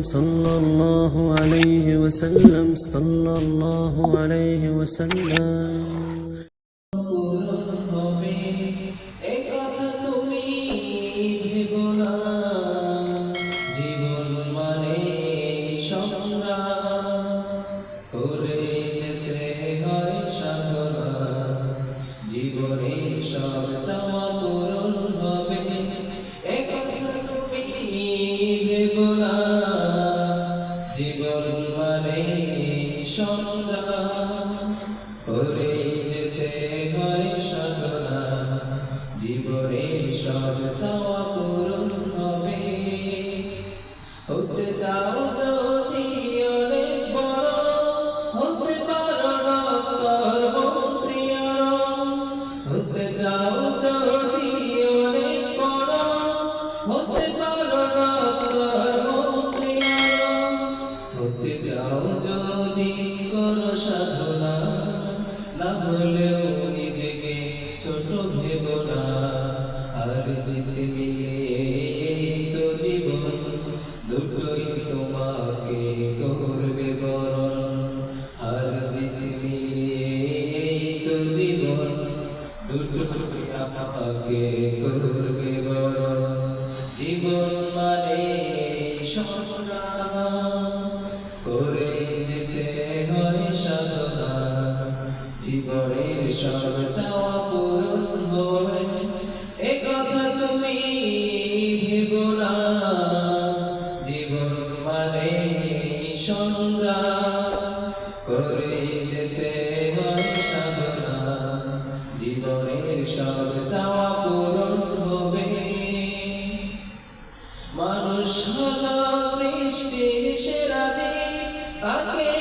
صلى الله عليه وسلم صلى الله عليه وسلم জীবন মানে সংগ্রাম করে যেতে হয় সাধনা জীবনের সব চাওয়া পূরণ হবে একথা তুমি ভেবো না জীবন মানে সংগ্রাম করে যেতে হয় সাধনা জীবনের সব চাওয়া পূরণ হবে হতে চাও যদি অনেক বড় হতে পারো ডক্টর মন্ত্রী হতে চাও যদি অনেক বড় হতে পারো ডক্টর মন্ত্রী হতে চাও যদি করো সাধনা না হলেও নিজেকে ছোট ভেবো না আর জিতে মিলে তো জীবন দুটোই তোমাকে করবে বরণ আর জিতে মিলে তো জীবন দুটোই আমাকে করবে বরণ জীবন মানে সংগ্রাম করে যেতে হয় সাধনা জীবনের সব চাওয়া পূরণ হবে একথা তুমি ভেবো না জীবন মানে সংগ্রাম করে যেতে হয় সাধনা জীবনের সব চাওয়া পূরণ হবে মানুষ হলো সৃষ্টির সেরা জীব তাকে